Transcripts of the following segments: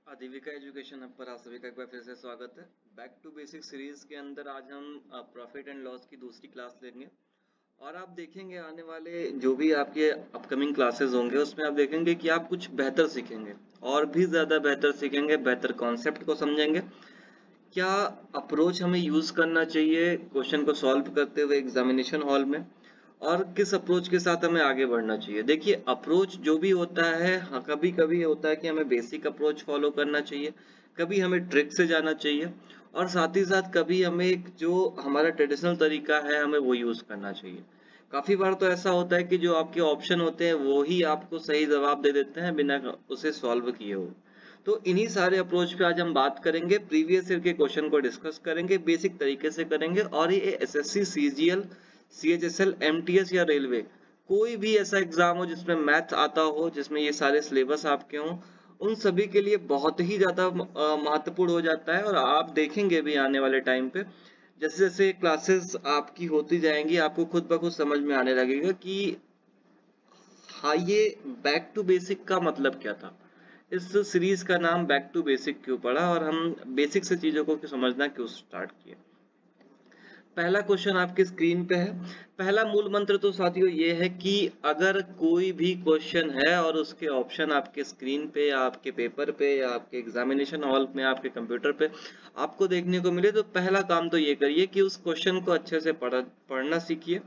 आजीविका education hub पर आप सभी का एक बार फिर से स्वागत है। बैक टू बेसिक सीरीज के अंदर आज हम प्रॉफिट एंड लॉस की दूसरी क्लास लेंगे और आप देखेंगे आने वाले जो भी आपके अपकमिंग क्लासेस होंगे उसमें आप देखेंगे कि आप कुछ बेहतर सीखेंगे और भी ज़्यादा बेहतर सीखेंगे, बेहतर कॉन्सेप्ट को समझेंगे, क्या अप्रोच हमें यूज़ करना चाहिए क्वेश्चन को सॉल्व करते हुए एग्जामिनेशन हॉल में और किस अप्रोच के साथ हमें आगे बढ़ना चाहिए। देखिए अप्रोच जो भी होता है, हाँ, कभी कभी होता है कि हमें बेसिक अप्रोच फॉलो करना चाहिए, कभी हमें ट्रिक से जाना चाहिए और साथ ही साथ कभी हमें एक जो हमारा ट्रेडिशनल तरीका है हमें वो यूज करना चाहिए। काफी बार तो ऐसा होता है कि जो आपके ऑप्शन होते हैं वो ही आपको सही जवाब दे देते हैं बिना उसे सॉल्व किए हो। तो इन्हीं सारे अप्रोच पे आज हम बात करेंगे, प्रीवियस ईयर के क्वेश्चन को डिस्कस करेंगे, बेसिक तरीके से करेंगे और ये एसएससी, सीजीएल, सीएचएसएल, एमटीएस या रेलवे कोई भी ऐसा एग्जाम हो जिसमें मैथ आता हो, जिसमें ये सारे सिलेबस आपके हों, उन सभी के लिए बहुत ही ज्यादा महत्वपूर्ण हो जाता है। और आप देखेंगे भी आने वाले टाइम पे जैसे जैसे क्लासेस आपकी होती जाएंगी आपको खुद ब खुद समझ में आने लगेगा कि हाँ, ये बैक टू बेसिक का मतलब क्या था, इस सीरीज का नाम बैक टू बेसिक क्यों पड़ा और हम बेसिक से चीजों को समझना क्यों स्टार्ट किए। पहला क्वेश्चन आपके स्क्रीन पे है। पहला मूल मंत्र तो साथियों ये है कि अगर कोई भी क्वेश्चन है और उसके ऑप्शन आपके स्क्रीन पे या आपके पेपर पे या आपके एग्जामिनेशन हॉल में आपके कंप्यूटर पे आपको देखने को मिले, तो पहला काम तो ये करिए कि उस क्वेश्चन को अच्छे से पढ़ना सीखिए,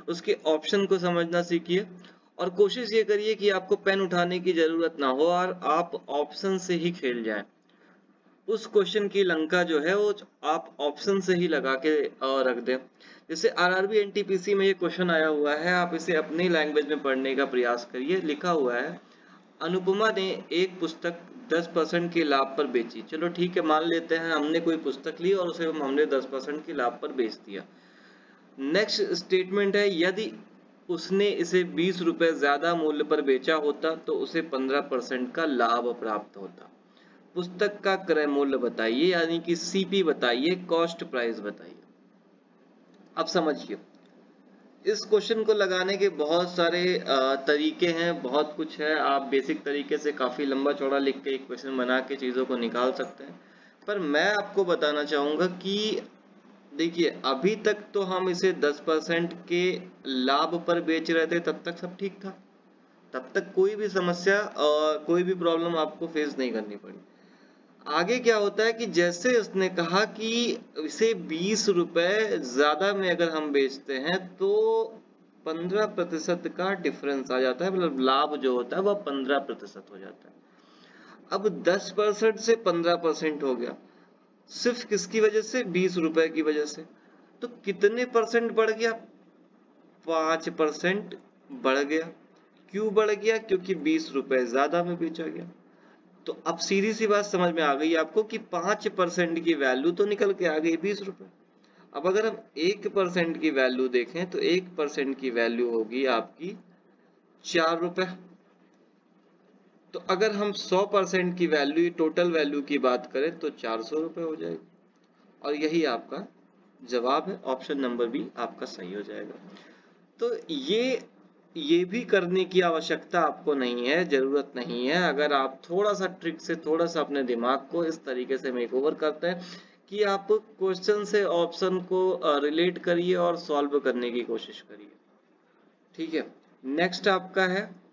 उसके ऑप्शन को समझना सीखिए और कोशिश ये करिए कि आपको पेन उठाने की जरूरत ना हो और आप ऑप्शन से ही खेल जाएं। उस क्वेश्चन की लंका जो है वो आप ऑप्शन से ही लगा के रख दें। जैसे आरआरबी एनटीपीसी में ये क्वेश्चन आया हुआ है, आप इसे अपनी लैंग्वेज में पढ़ने का प्रयास करिए। लिखा हुआ है, अनुपमा ने एक पुस्तक 10% के लाभ पर बेची। चलो ठीक है, मान लेते हैं हमने कोई पुस्तक ली और उसे हमने 10% के लाभ पर बेच दिया। नेक्स्ट स्टेटमेंट है, यदि उसने इसे 20 रुपए ज्यादा मूल्य पर बेचा होता तो उसे 15% का लाभ प्राप्त होता। पुस्तक का क्रय मूल्य बताइए, यानी कि सीपी बताइए, कॉस्ट प्राइस बताइए। अब समझिए, इस क्वेश्चन को लगाने के बहुत सारे तरीके हैं, बहुत कुछ है। आप बेसिक तरीके से काफी लंबा चौड़ा लिख के एक क्वेश्चन बना के चीजों को निकाल सकते हैं, पर मैं आपको बताना चाहूंगा कि देखिए अभी तक तो हम इसे 10% के लाभ पर बेच रहे थे, तब तक सब ठीक था, तब तक कोई भी समस्या कोई भी प्रॉब्लम आपको फेस नहीं करनी पड़ी। आगे क्या होता है कि जैसे उसने कहा कि इसे 20 रुपए ज्यादा में अगर हम बेचते हैं तो 15% का डिफरेंस आ जाता है, मतलब लाभ जो होता है वह 15% हो जाता है। अब 10% से 15% हो गया, सिर्फ किसकी वजह से? 20 रुपए की वजह से। तो कितने परसेंट बढ़ गया? 5% बढ़ गया। क्यों बढ़ गया? क्योंकि 20 रुपए ज्यादा में बेचा गया। तो अब सीधी सी बात समझ में आ गई आपको कि 5% की वैल्यू तो निकल के आ गई 20 रुपए। अब अगर हम 1% की वैल्यू देखें तो 1% की वैल्यू होगी आपकी 4 रुपए। तो अगर हम 100% की वैल्यू, टोटल वैल्यू की बात करें तो 400 रुपए हो जाएगी और यही आपका जवाब है। ऑप्शन नंबर बी आपका सही हो जाएगा। तो ये भी करने की आवश्यकता आपको नहीं है, जरूरत नहीं है। अगर आप थोड़ा सा ट्रिक से, थोड़ा सा अपने दिमाग को इस तरीके से मेकओवर करते हैं कि आप क्वेश्चन से ऑप्शन को रिलेट करिए और सॉल्व करने की कोशिश करिए। ठीक है, नेक्स्ट आपका है,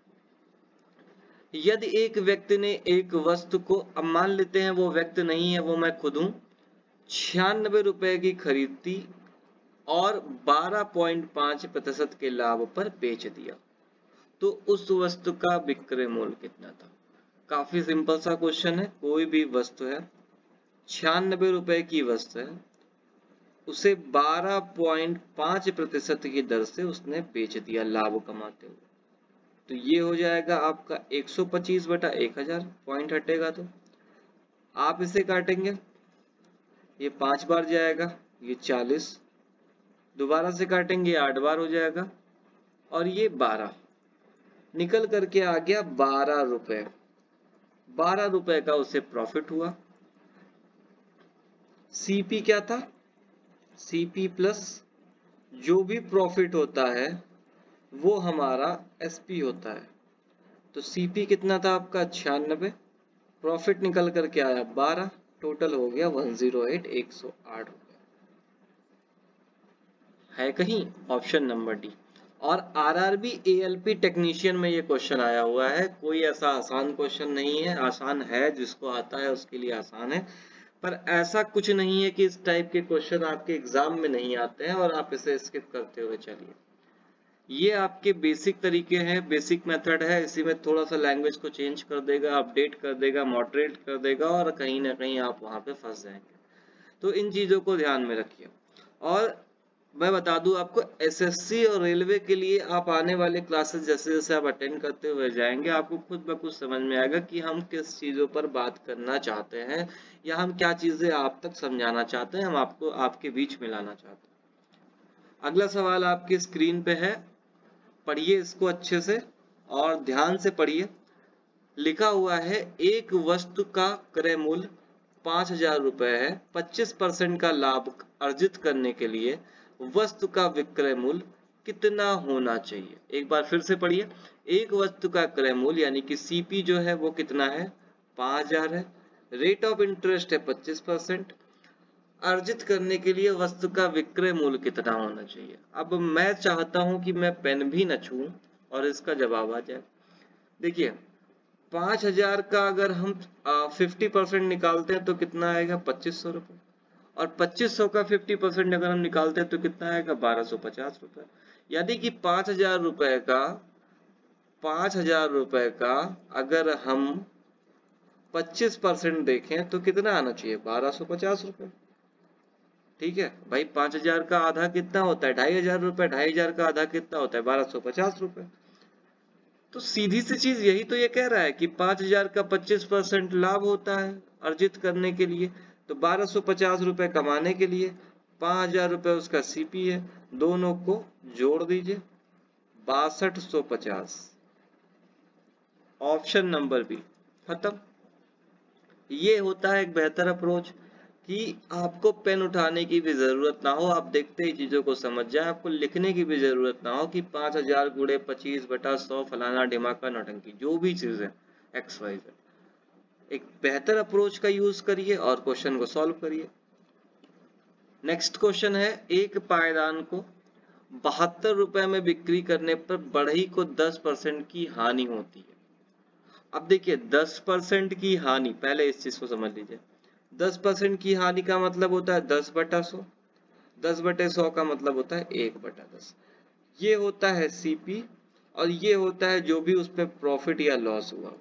यदि एक व्यक्ति ने एक वस्तु को, अब मान लेते हैं वो व्यक्ति नहीं है, वो मैं खुद हूं, 96 रुपए की खरीदती और 12.5% के लाभ पर बेच दिया, तो उस वस्तु का विक्रय मूल्य कितना था? काफी सिंपल सा क्वेश्चन है। कोई भी वस्तु है, 96 रुपए की वस्तु है, उसे 12.5% की दर से उसने बेच दिया लाभ कमाते हुए, तो ये हो जाएगा आपका 125/1000 पॉइंट हटेगा। तो आप इसे काटेंगे, ये 5 बार जाएगा, ये 40, दोबारा से काटेंगे 8 बार हो जाएगा और ये 12, निकल करके आ गया 12 रुपए। 12 रुपए का उसे प्रॉफिट हुआ। सीपी क्या था? सीपी प्लस जो भी प्रॉफिट होता है वो हमारा एसपी होता है। तो सीपी कितना था आपका? 96 प्रॉफिट निकल कर के आया 12, टोटल हो गया 108, 108 रुपए। है कहीं ऑप्शन नंबर डी। और आरआरबी एएलपी टेक्नीशियन में ये क्वेश्चन आया हुआ है। कोई ऐसा आसान क्वेश्चन नहीं है, आसान है जिसको आता है उसके लिए आसान है, पर ऐसा कुछ नहीं है कि इस टाइप के क्वेश्चन आपके एग्जाम में नहीं आते हैं और आप इसे स्किप करते हुए चलिए। ये आपके बेसिक तरीके हैं, बेसिक मेथड है। इसी में थोड़ा सा लैंग्वेज को चेंज कर देगा, अपडेट कर देगा, मॉडरेट कर देगा और कहीं ना कहीं आप वहां पे फंस जाएंगे। तो इन चीजों को ध्यान में रखिए। और मैं बता दूं आपको, एसएससी और रेलवे के लिए आप आने वाले क्लासेस जैसे जैसे आप अटेंड करते हुए जाएंगे, आपको खुद ब खुद समझ में आएगा कि हम किस चीजों पर बात करना चाहते हैं या हम क्या चीजें आप तक समझाना चाहते हैं, हम आपको आपके बीच में लाना चाहते हैं। अगला सवाल आपकी स्क्रीन पे है, पढ़िए इसको अच्छे से और ध्यान से पढ़िए। लिखा हुआ है एक वस्तु का क्रय मूल्य 5,000 रुपए है। 25% का लाभ अर्जित करने के लिए वस्तु का विक्रय मूल्य कितना होना चाहिए। एक बार फिर से पढ़िए। एक वस्तु का क्रय मूल्य यानी कि सीपी जो है वो कितना है, 5,000 है। रेट ऑफ इंटरेस्ट है 25%। अर्जित करने के लिए वस्तु का विक्रय मूल्य कितना होना चाहिए। अब मैं चाहता हूं कि मैं पेन भी न छूऊं और इसका जवाब आ जाए। देखिए 5,000 का अगर हम 50% निकालते हैं तो कितना आएगा, 2,500 रुपए। और 2,500 का 50% अगर हम निकालते हैं तो कितना आएगा, 1,250 रुपए। यानी कि 5,000 रुपए का अगर हम 25% देखें तो कितना आना चाहिए, 1,250 रुपए। ठीक है भाई, 5,000 का आधा कितना होता है, 2,500 रुपए। 2,500 का आधा कितना होता है, 1,250 रुपए। तो सीधी सी चीज यही तो ये कह रहा है कि 5,000 का 25% लाभ होता है अर्जित करने के लिए, तो 1,250 रुपए कमाने के लिए 5,000 रुपए उसका सीपी है, दोनों को जोड़ दीजिए 6,250। ऑप्शन नंबर बी खत्म। ये होता है एक बेहतर अप्रोच कि आपको पेन उठाने की भी जरूरत ना हो, आप देखते ही चीजों को समझ जाए। आपको लिखने की भी जरूरत ना हो कि 5,000 गुणे 25/100 फलाना ढिमाका नौटंकी, जो भी चीज है XYZ। एक बेहतर अप्रोच का यूज करिए और क्वेश्चन को सॉल्व करिए। नेक्स्ट क्वेश्चन है, एक पायदान को 72 रुपए में बिक्री करने पर बढ़ई को 10% की हानि होती है। अब देखिए 10% की हानि, पहले इस चीज को समझ लीजिए। 10% की हानि का मतलब होता है 10/100। 10/100 का मतलब होता है 1/10। ये होता है सीपी और ये होता है जो भी उसमें प्रॉफिट या लॉस हुआ।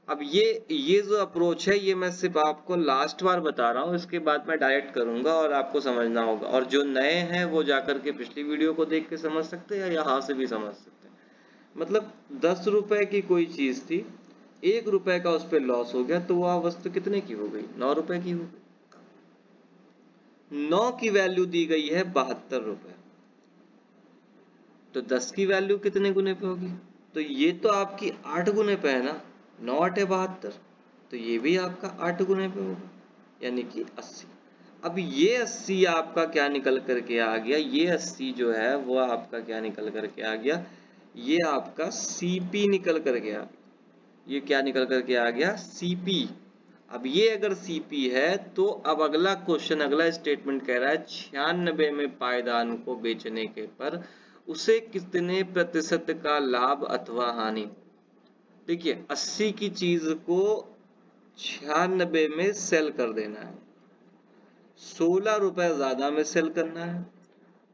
अब ये जो अप्रोच है ये मैं सिर्फ आपको लास्ट बार बता रहा हूँ, इसके बाद मैं डायरेक्ट करूंगा और आपको समझना होगा। और जो नए हैं वो जाकर के पिछली वीडियो को देख के समझ सकते हैं या यहाँ से भी समझ सकते हैं। मतलब 10 रुपए की कोई चीज थी, 1 रुपए का उस पर लॉस हो गया, तो वह वस्तु कितने की हो गई, 9 रुपए की हो गई। 9 की वैल्यू दी गई है 72 रुपए, तो 10 की वैल्यू कितने गुने पे होगी, तो ये तो आपकी 8 गुने पे है ना। 9 8 72, तो ये भी आपका 8 गुने पे होगा, यानी कि 80। अब ये 80 आपका क्या निकल करके आ गया, ये 80 जो है वो आपका क्या निकल करके आ गया, ये आपका सीपी निकल कर गया। ये क्या निकल करके आ गया, सीपी। अब ये अगर सीपी है तो अब अगला क्वेश्चन, अगला स्टेटमेंट कह रहा है 96 में पायदान को बेचने के पर उसे कितने प्रतिशत का लाभ अथवा हानि। देखिए 80 की चीज को 96 में सेल कर देना है, 16 रुपए ज्यादा में सेल करना है,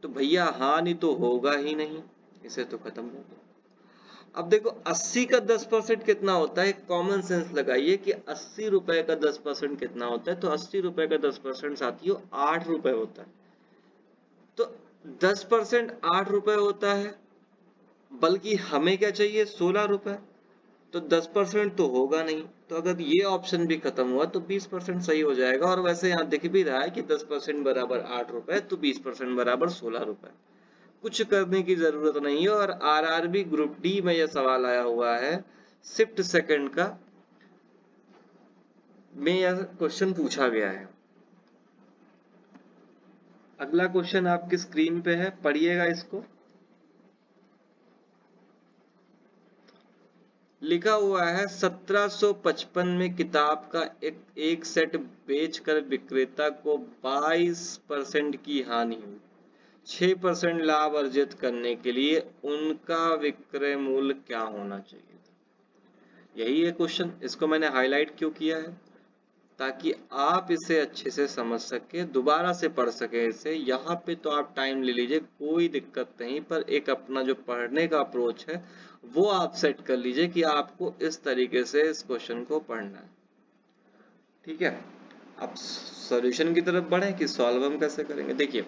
तो भैया हानि तो होगा ही नहीं, इसे तो खत्म कर दो। अब देखो 80 का 10% कितना होता है, कॉमन सेंस लगाइए कि 80 रुपए का 10% कितना होता है, तो 80 रुपए का 10% साथियों 8 रुपए होता है। तो 10% 8 रुपए होता है, बल्कि हमें क्या चाहिए, 16 रुपए। तो 10% तो होगा नहीं, तो अगर ये ऑप्शन भी खत्म हुआ तो 20% सही हो जाएगा। और वैसे यहाँ दिख भी रहा है कि 10% बराबर 8 रुपए, तो 20% बराबर 16 रुपए। कुछ करने की जरूरत नहीं है। और आरआरबी ग्रुप डी में यह सवाल आया हुआ है, शिफ्ट सेकंड का में यह क्वेश्चन पूछा गया है। अगला क्वेश्चन आपकी स्क्रीन पे है, पढ़िएगा इसको। लिखा हुआ है 1755 में किताब का एक सेट बेचकर विक्रेता को 22% की हानि हुई। 6% लाभ अर्जित करने के लिए उनका विक्रय मूल्य क्या होना चाहिए था। यही है क्वेश्चन। इसको मैंने हाईलाइट क्यों किया है, ताकि आप इसे अच्छे से समझ सके, दोबारा से पढ़ सके इसे। यहाँ पे तो आप टाइम ले लीजिए, कोई दिक्कत नहीं, पर एक अपना जो पढ़ने का अप्रोच है वो आप सेट कर लीजिए कि आपको इस तरीके से इस क्वेश्चन को पढ़ना है। ठीक है, अब सॉल्यूशन की तरफ बढ़े कि सॉल्व हम कैसे करेंगे। देखिए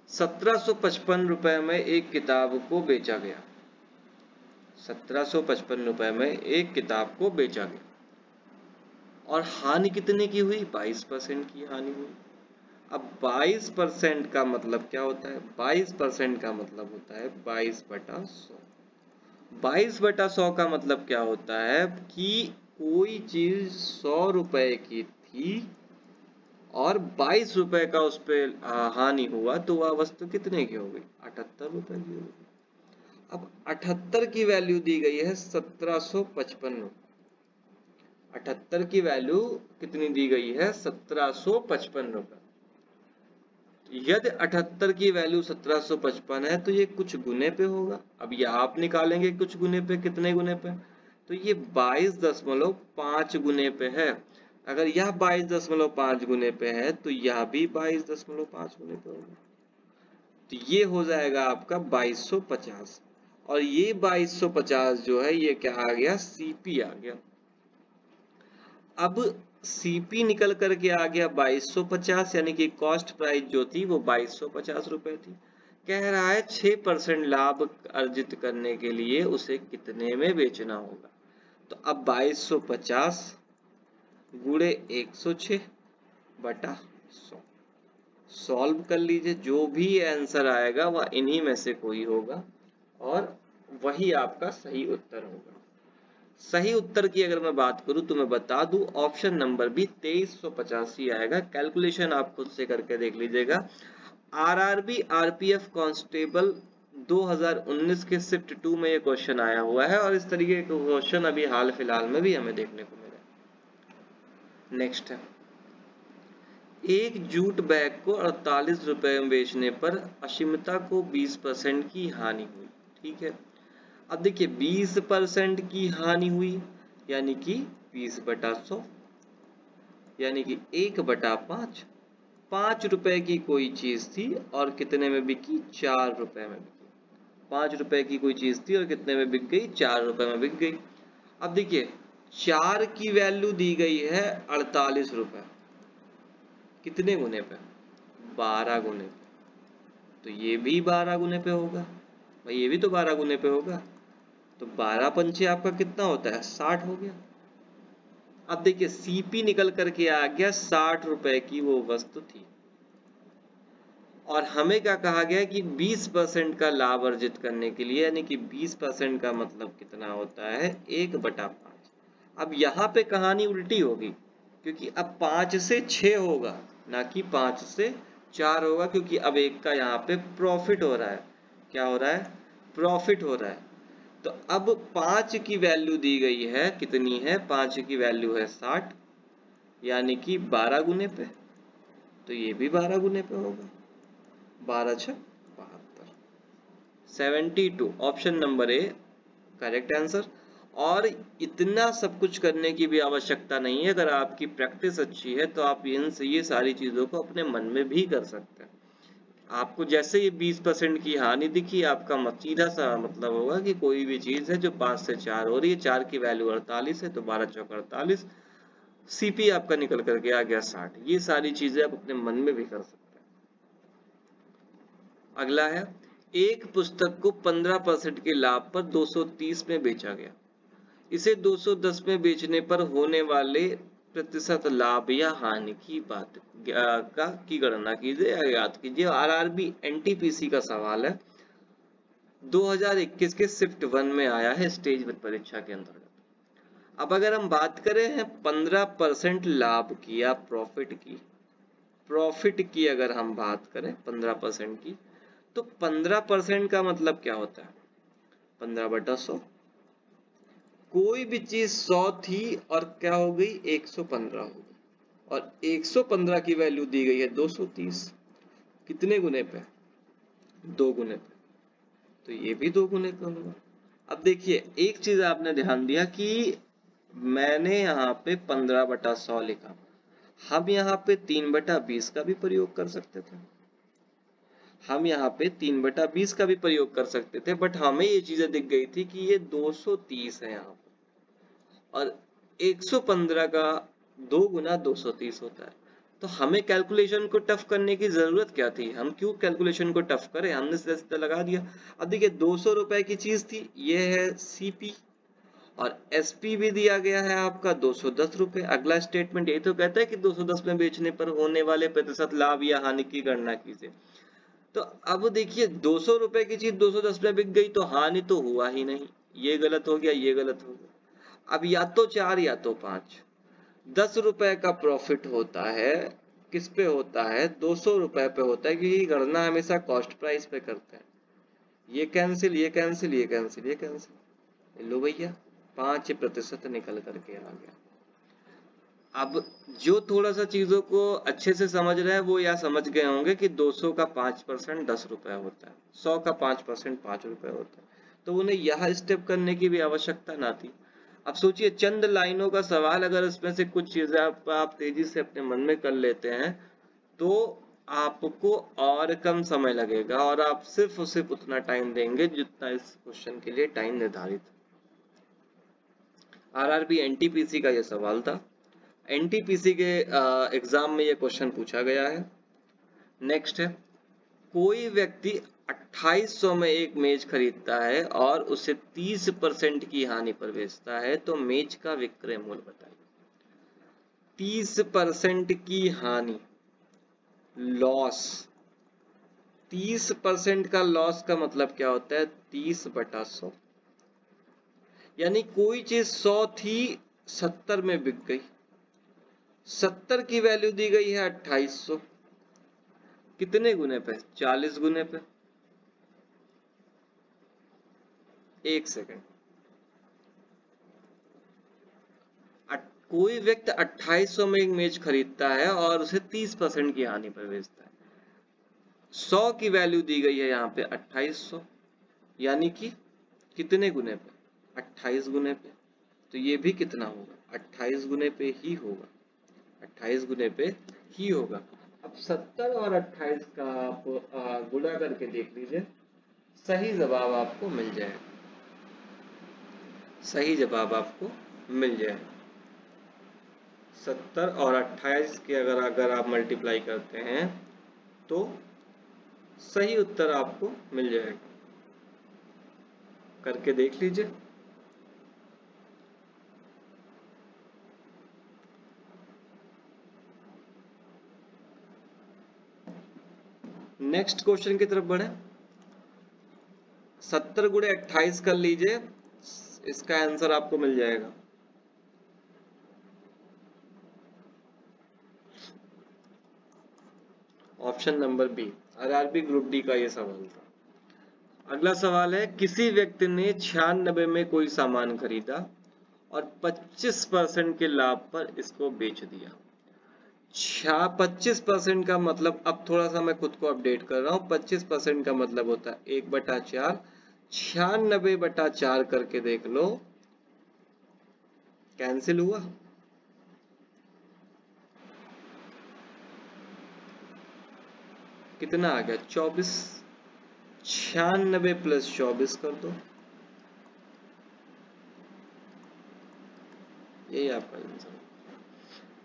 1755 रुपए में एक किताब को बेचा गया। 1755 रुपए में एक किताब को बेचा गया और हानि कितने की हुई, 22% की हानि हुई। अब 22% का मतलब क्या होता है, 22% का मतलब होता है 22/100। 22/100 का मतलब क्या होता है कि कोई चीज 100 रुपए की थी और 22 रुपए का उस पर हानि हुआ, तो वह वस्तु कितने की हो गई, 78 रुपए की हो गई। अब 78 की वैल्यू दी गई है 1755 रुपए। 78 की वैल्यू कितनी दी गई है, 1755 रुपए। यदि 78 की वैल्यू 1755 है तो ये कुछ गुने पे होगा। अब ये आप निकालेंगे कुछ गुने पे, कितने गुने पे, तो ये 22.5 गुने पे है। अगर यह 22.5 गुने पे है तो यह भी 22.5 गुने पे होगा। तो ये हो जाएगा आपका 2250, और ये 2250 जो है ये क्या आ गया, सीपी आ गया। अब सीपी निकल करके आ गया 2250, यानी कि कॉस्ट प्राइस जो थी वो 2250 रुपए थी। कह रहा है 6% लाभ अर्जित करने के लिए उसे कितने में बेचना होगा। तो अब 2250 गुणे 106/100 सॉल्व कर लीजिए। जो भी आंसर आएगा वह इन्हीं में से कोई होगा और वही आपका सही उत्तर होगा। सही उत्तर की अगर मैं बात करूं तो मैं बता दूं ऑप्शन नंबर भी 2385 आएगा। कैलकुलेशन आप खुद से करके देख लीजिएगा। आरआरबी आरपीएफ कांस्टेबल 2019 के शिफ्ट 2 में ये क्वेश्चन आया हुआ है और इस तरीके के क्वेश्चन अभी हाल फिलहाल में भी हमें देखने को मिला। नेक्स्ट है, एक जूट बैग को 48 रुपए में बेचने पर अशिमिता को 20% की हानि हुई। ठीक है, अब देखिए 20% की हानि हुई यानी कि 20/100, यानी कि 1/5। 5 रुपए की कोई चीज थी और कितने में बिकी, 4 रुपए में बिकी। 5 रुपए की कोई चीज थी और कितने में बिक गई, 4 रुपए में बिक गई। अब देखिए 4 की वैल्यू दी गई है 48 रुपए, कितने गुने पे, 12 गुने पे। तो ये भी 12 गुने पे होगा भाई, ये भी तो 12 गुने पे होगा। तो 12 पंचे आपका कितना होता है, 60 हो गया। अब देखिए सीपी निकल करके आ गया 60 रुपए की वो वस्तु थी और हमें क्या कहा गया कि 20% का लाभ अर्जित करने के लिए, यानी कि 20% का मतलब कितना होता है, 1/5। अब यहाँ पे कहानी उल्टी होगी क्योंकि अब 5 से 6 होगा ना कि 5 से 4 होगा, क्योंकि अब एक का यहाँ पे प्रॉफिट हो रहा है। क्या हो रहा है, प्रॉफिट हो रहा है। तो अब 5 की वैल्यू दी गई है, कितनी है, 5 की वैल्यू है 60, यानी कि 12 गुने पे। तो ये भी 12 गुने पे होगा, 12×6=72। 72 option number A correct answer. और इतना सब कुछ करने की भी आवश्यकता नहीं है। अगर आपकी प्रैक्टिस अच्छी है तो आप ये सारी चीजों को अपने मन में भी कर सकते हैं। आपको जैसे ये 20% की हानि दिखी, आपका सीधा सा मतलब होगा कि कोई भी चीज है जो 5 से 4 हो रही है, 4 की वैल्यू 48 है तो 12×4=48, सीपी आपका निकल करके आ गया 60। ये सारी चीजें आप अपने मन में भी कर सकते हैं। अगला है, एक पुस्तक को 15% के लाभ पर 230 में बेचा गया। इसे 210 में बेचने पर होने वाले प्रतिशत लाभ या हानि की बात की गणना कीजिए या याद कीजिए। आरआरबी एनटीपीसी का सवाल है, 2021 के शिफ्ट 1 में आया है स्टेज परीक्षा के अंतर्गत। अब अगर हम बात करें हैं 15% लाभ की या प्रॉफिट की अगर हम बात करें 15% की, तो 15% का मतलब क्या होता है, 15/100 कोई भी चीज 100 थी और क्या हो गई 115 हो गई, और 115 की वैल्यू दी गई है 230। कितने गुने पे? 2 गुने पे, तो ये भी 2 गुने पे होगा। अब देखिए एक चीज आपने ध्यान दिया कि मैंने यहाँ पे 15/100 लिखा, हम यहाँ पे 3/20 का भी प्रयोग कर सकते थे, हम यहाँ पे 3/20 का भी प्रयोग कर सकते थे, बट हमें ये चीजें दिख गई थी कि ये 230 है यहाँ पे, और 115 का 2 गुना 230 होता है। तो हमें कैलकुलेशन को टफ करने की जरूरत क्या थी, हम क्यों कैलकुलेशन को टफ करें, हमने सीधा सीधा लगा दिया। अब देखिए 200 रुपए की चीज थी, ये है सीपी, और एसपी भी दिया गया है आपका 210 रुपए। अगला स्टेटमेंट ये तो कहता है कि 210 में बेचने पर होने वाले प्रतिशत लाभ या हानि की गणना कीजिए। तो अब देखिए 200 रुपए की चीज 210 में बिक गई तो हानि तो हुआ ही नहीं, ये गलत हो गया, ये गलत हो गया। अब या तो 4 या तो 5, 10 रुपए का प्रॉफिट होता है, किस पे होता है, 200 रुपए पे होता है, क्योंकि गणना हमेशा कॉस्ट प्राइस पे करते हैं। ये कैंसिल, ये कैंसिल, ये कैंसिल, ये कैंसिल, लो भैया 5% निकल करके आ गया। अब जो थोड़ा सा चीजों को अच्छे से समझ रहे हैं वो यह समझ गए होंगे कि 200 का 5% 10 रुपए होता है, 100 का 5% 5 रुपए होता है, तो उन्हें यह स्टेप करने की भी आवश्यकता ना थी। अब सोचिए चंद लाइनों का सवाल, अगर इसमें से कुछ चीजें आप तेजी से अपने मन में कर लेते हैं तो आपको और कम समय लगेगा, और आप सिर्फ और सिर्फ उतना टाइम देंगे जितना इस क्वेश्चन के लिए टाइम निर्धारित। आरआरबी एनटीपीसी का यह सवाल था, एनटीपीसी के एग्जाम में यह क्वेश्चन पूछा गया है। नेक्स्ट है, कोई व्यक्ति 2800 में एक मेज खरीदता है और उसे 30% की हानि पर बेचता है, तो मेज का विक्रय मूल्य बताइए। 30% की हानि, लॉस, 30% का लॉस का मतलब क्या होता है, 30/100, यानी कोई चीज 100 थी 70 में बिक गई, 70 की वैल्यू दी गई है 2800, कितने गुने पे, 40 गुने पे। एक सेकंड, कोई व्यक्ति 2800 में एक मेज खरीदता है और उसे 30% की हानि पर बेचता है, 100 की वैल्यू दी गई है यहाँ पे 2800, यानी कि कितने गुने पे, 28 गुने पे, तो ये भी कितना होगा, 28 गुने पे ही होगा, 28 गुने पे ही होगा। अब 70 और 28 का आप गुणा करके देख लीजिए, सही जवाब आपको मिल जाएगा, सही जवाब आपको मिल जाएगा। 70 और 28 के अगर आप मल्टीप्लाई करते हैं तो सही उत्तर आपको मिल जाएगा, करके देख लीजिए। नेक्स्ट क्वेश्चन की तरफ बढ़े, 70 गुणे 28 कर लीजिए, इसका आंसर आपको मिल जाएगा। Option number B, RRB group D का ये सवाल था। अगला सवाल है, किसी व्यक्ति ने 96 में कोई सामान खरीदा और 25% के लाभ पर इसको बेच दिया। 25% का मतलब, अब थोड़ा सा मैं खुद को अपडेट कर रहा हूँ, 25% का मतलब होता है 1/4, 96/4 करके देख लो, कैंसिल हुआ, कितना आ गया 24, 96 प्लस 24 कर दो, यही आपका आंसर।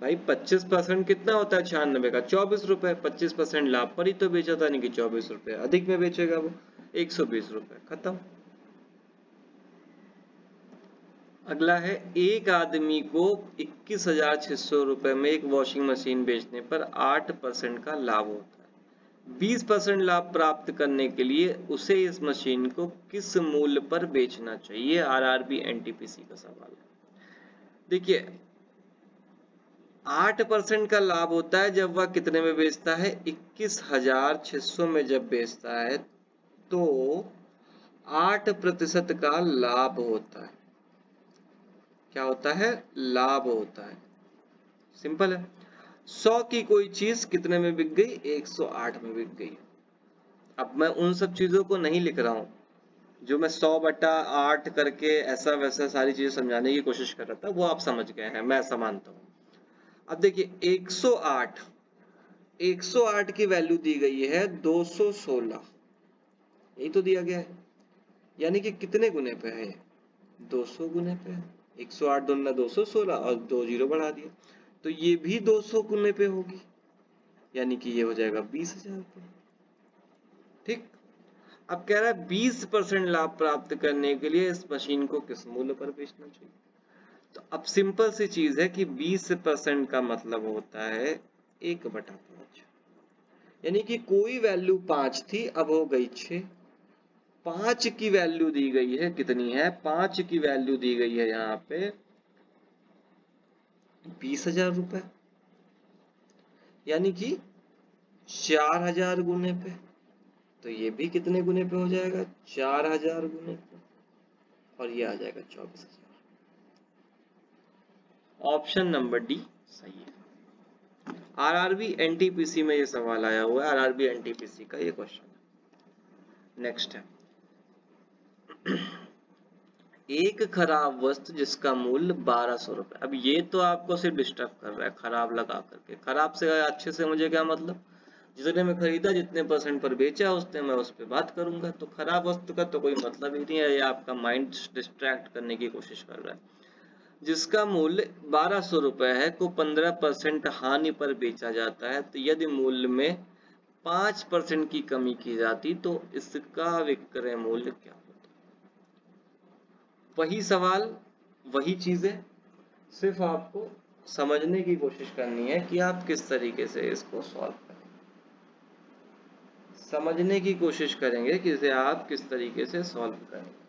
भाई 25% कितना होता है 96 का, 24 रुपए, 25% लाभ पर ही तो बेचा था, नहीं कि 24 रुपए अधिक में बेचेगा वो, 120 रुपए, खत्म। अगला है, एक आदमी को 21,600 रुपए में एक वॉशिंग मशीन बेचने पर 8% का लाभ होता है। 20% लाभ प्राप्त करने के लिए उसे इस मशीन को किस मूल्य पर बेचना चाहिए, आरआरबी एनटीपीसी का सवाल है। देखिए 8% का लाभ होता है जब वह कितने में बेचता है, 21,600 में जब बेचता है तो 8% का लाभ होता है। क्या होता है? लाभ होता है। सिंपल है। 100 की कोई चीज कितने में बिक गई? 108 में बिक गई। अब मैं उन सब चीजों को नहीं लिख रहा हूं जो मैं 100/8 करके ऐसा वैसा सारी चीजें समझाने की कोशिश कर रहा था, वो आप समझ गए हैं, मैं ऐसा मानता हूं। अब देखिए 108 की वैल्यू दी गई है 216, यही तो दिया गया है। यानी कि कितने गुने पे है? 200 गुने पे है। 108 दूना 216 और 2 जीरो बढ़ा दिया, तो ये भी 200 गुने पे होगी, यानी कि ये हो जाएगा 20,000 रुपये। ठीक। अब कह रहा है 20% लाभ प्राप्त करने के लिए इस मशीन को किस मूल्य पर बेचना चाहिए? तो अब सिंपल सी चीज है कि 20% का मतलब होता है 1/5, यानी कि कोई वैल्यू 5 थी, अब हो गई 6। 5 की वैल्यू दी गई है, कितनी है? 5 की वैल्यू दी गई है यहाँ पे 20,000 रुपए, यानी कि 4,000 गुने पे। तो ये भी कितने गुने पे हो जाएगा? 4,000 गुने पे, और ये आ जाएगा 24,000। ऑप्शन नंबर डी सही है। आरआरबी एनटीपीसी में ये सवाल आया हुआ है, आरआरबी एनटीपीसी का ये क्वेश्चन है। नेक्स्ट है एक खराब वस्तु जिसका मूल्य 1200 रुपए। अब ये तो आपको सिर्फ डिस्टर्ब कर रहा है खराब लगा करके। खराब से अच्छे से मुझे क्या मतलब? जितने में खरीदा, जितने परसेंट पर बेचा, उसने मैं उस पर बात करूंगा। तो खराब वस्तु का तो कोई मतलब ही नहीं है, ये आपका माइंड डिस्ट्रैक्ट करने की कोशिश कर रहा है। जिसका मूल्य 1200 रुपए है को 15% हानि पर बेचा जाता है, तो यदि मूल्य में 5% की कमी की जाती तो इसका विक्रय मूल्य क्या होता? वही सवाल, वही चीजें, सिर्फ आपको समझने की कोशिश करनी है कि आप किस तरीके से इसको सॉल्व करें। समझने की कोशिश करेंगे कि इसे आप किस तरीके से सॉल्व करेंगे।